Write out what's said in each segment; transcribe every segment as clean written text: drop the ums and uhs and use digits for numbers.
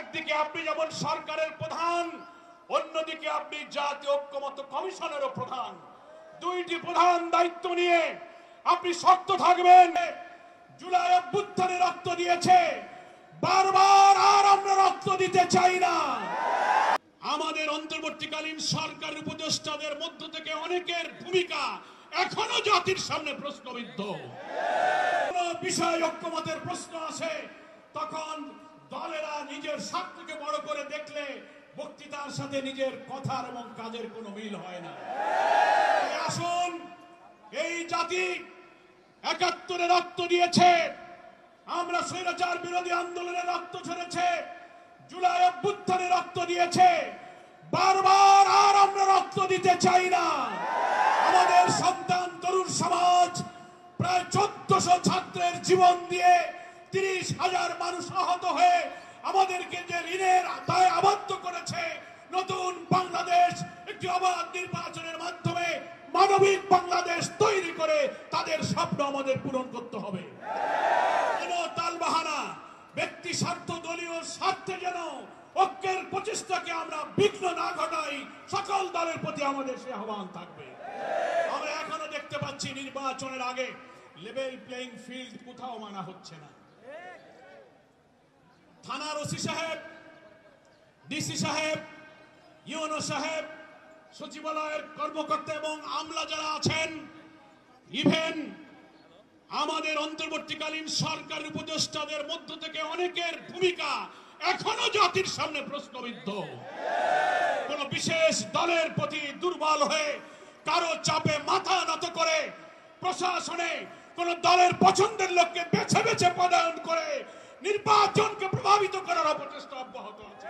একদিকে আপনি যেমন সরকারের প্রধান, অন্যদিকে আপনি জাতীয় ঐক্যমত্য কমিশনেরও প্রধান। দুইটি প্রধান দায়িত্ব নিয়ে আপনি শক্ত থাকবেন। জুলাই অভ্যুত্থানে রক্ত দিয়েছে, বারবার আর আমরা রক্ত দিতে চাই না। আমাদের অন্তর্বর্তীকালীন সরকার উপদেষ্টাদের মধ্য থেকে অনেকের ভূমিকা এখনো জাতির সামনে প্রশ্নবিদ্ধ। কোন বিষয় ঐক্যমতের প্রশ্ন আসে, তখন দলেরা নিজের স্বার্থকে বড় করে দেখলে বক্তৃতার সাথে নিজের কথার এবং কাজের কোনো মিল হয় না। আসুন, এই জাতি ৭১-এ রক্ত দিয়েছে, আমরা স্বৈরাচার বিরোধী আন্দোলনে রক্ত ঝরেছে, জুলাই অভ্যুত্থানে রক্ত দিয়েছে, বারবার আর আমরা রক্ত দিতে চাই না। আমাদের সন্তান তরুণ সমাজ প্রায় ১৪০০ ছাত্রের জীবন দিয়ে ৩০,০০০ মানুষ আহত হয়ে আমাদেরকে যে ঋণের দায় আবদ্ধ করেছে, নতুন বাংলাদেশ একটি অবাধ নির্বাচনের মাধ্যমে মানবিক বাংলাদেশ তৈরি করে তাদের স্বপ্ন আমাদের পূরণ করতে হবে। কোন তালবাহানা, ব্যক্তি স্বার্থ, দলীয় স্বার্থে যেন ঐক্যের প্রচেষ্টাকে আমরা বিঘ্ন না ঘটাই, সকল দলের প্রতি আমাদের সে আহ্বান থাকবে। আমরা এখনো দেখতে পাচ্ছি নির্বাচনের আগে লেভেল প্লেইং ফিল্ড কোথাও মানা হচ্ছে না। থানার ওসি সাহেব, ডিসি সাহেব, ইউনো সাহেব, সচিবালয়ের কর্মকর্তা এবং আমলা যারা আছেন, ইভেন আমাদের অন্তর্বর্তীকালীন সরকার উপদেষ্টাদের মধ্য থেকে অনেকের ভূমিকা এখনো জাতির সামনে প্রশ্নবিদ্ধ। কোন বিশেষ দলের প্রতি দুর্বল হয়ে কারো চাপে মাথা নত করে প্রশাসনে কোন দলের পছন্দের লোককে বেছে বেছে পদায়ন করে নির্বাচনকে প্রভাবিত করার অপচেষ্টা অব্যাহত আছে।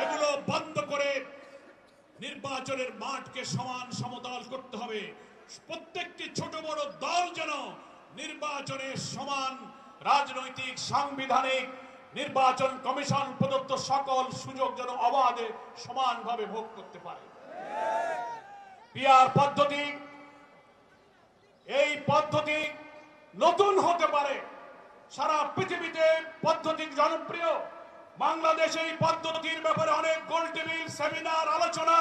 এগুলো বন্ধ করে নির্বাচনের মাঠকে সমান সমতল করতে হবে। প্রত্যেকটি ছোট বড় দল যেন নির্বাচনে সমান রাজনৈতিক, সাংবিধানিক, নির্বাচন কমিশন প্রদত্ত সকল সুযোগ যেন অবাধে সমানভাবে ভোগ করতে পারে। পিআর পদ্ধতি, এই পদ্ধতি নতুন হতে পারে, সারা পৃথিবীতে পদ্ধতি জনপ্রিয়। বাংলাদেশে এই পদ্ধতির ব্যাপারে অনেক গোল টেবিল, সেমিনার, আলোচনা,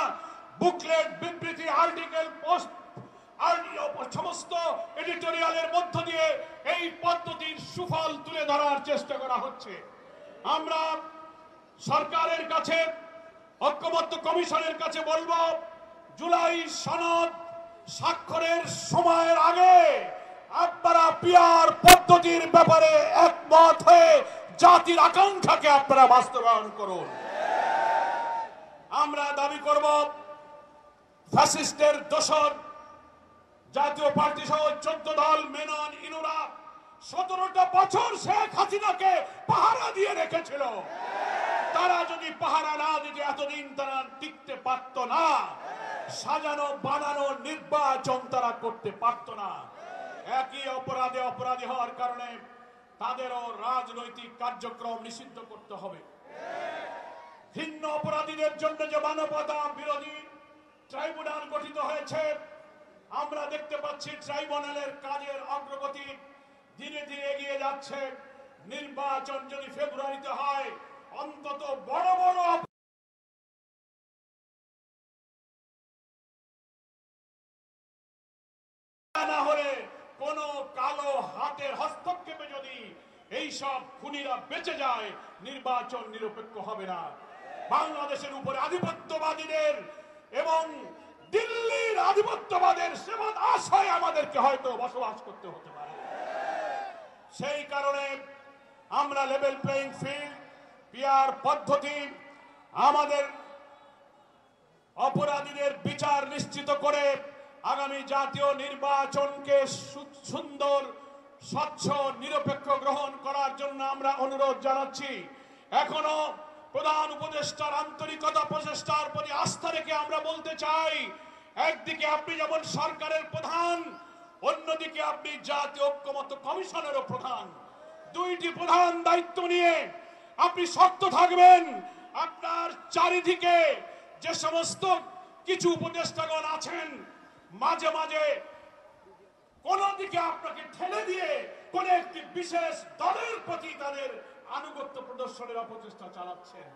বুকলেট, বিবৃতি, আর্টিকেল, পোস্ট, সমস্ত এডিটোরিয়ালের মধ্য দিয়ে এই পদ্ধতির সুফল তুলে ধরার চেষ্টা করা হচ্ছে। আমরা সরকারের কাছে, ঐক্যমত্য কমিশনের কাছে বলবো, জুলাই সনদ স্বাক্ষরের সময়ের আগে আপনারা পিআর পদ্ধতির ব্যাপারে একমত হয়ে জাতির আকাঙ্ক্ষাকে আপনারা বাস্তবায়ন করুন। আমরা দাবি করব, ফ্যাসিস্টের দোসর জাতীয় পার্টি সহ 14 দল, মেনন, ইনুরা 17টা বছর শেখ হাসিনাকে পাহারা দিয়ে রেখেছিল। তারা যদি পাহারা না দিতে এতদিন তারা টিকতে পারত না, সাজানো বানানো নির্বাচন তারা করতে পারত না। একই অপরাধে অপরাধী হওয়ার কারণে তাদেরও রাজনৈতিক কার্যক্রম নিষিদ্ধ করতে হবে। ভিন্ন অপরাধীদের জন্য যে মানবতা বিরোধী ট্রাইব্যুনাল গঠিত হয়েছে, আমরা দেখতে পাচ্ছি ট্রাইব্যুনালের কাজের অগ্রগতি ধীরে ধীরে এগিয়ে যাচ্ছে। নির্বাচন যদি ফেব্রুয়ারিতে হয়, অন্তত বড় বড় না হলে কোন কালো হাতের হস্তক্ষেপে যদি এইসব খুনিরা বেঁচে যায়, নির্বাচন নিরপেক্ষ হবে না। বাংলাদেশের উপরে আধিপত্যবাদীদের এবং দিল্লির আধিপত্যবাদের সেবন আশায় আমাদেরকে হয়তো বসবাস করতে হতে পারে। সেই কারণে আমরা লেভেল প্লেইং ফিল্ড, পিআর পদ্ধতি, আমাদের অপরাধীদের বিচার নিশ্চিত করে আগামী জাতীয় নির্বাচনকে সুন্দর, স্বচ্ছ, নিরপেক্ষ গ্রহণ করার জন্য আমরা অনুরোধ জানাচ্ছি। এখনো প্রধান উপদেষ্টার আন্তরিকতা, প্রচেষ্টার প্রতি আস্থা রেখে আমরা বলতে চাই, একদিকে আপনি যেমন সরকারের প্রধান, অন্যদিকে আপনি জাতীয় ঐক্যমত্য কমিশনেরও প্রধান। দুইটি প্রধান দায়িত্ব নিয়ে আপনি শক্ত থাকবেন। আপনার চারিদিকে যে সমস্ত কিছু উপদেষ্টাগণ আছেন, মাঝে মাঝে কোন দিকে আপনাকে ঠেলে দিয়ে কোন একটি বিশেষ দলের প্রতি তাদের আনুগত্য প্রদর্শনের অপচেষ্টা চালাচ্ছেন।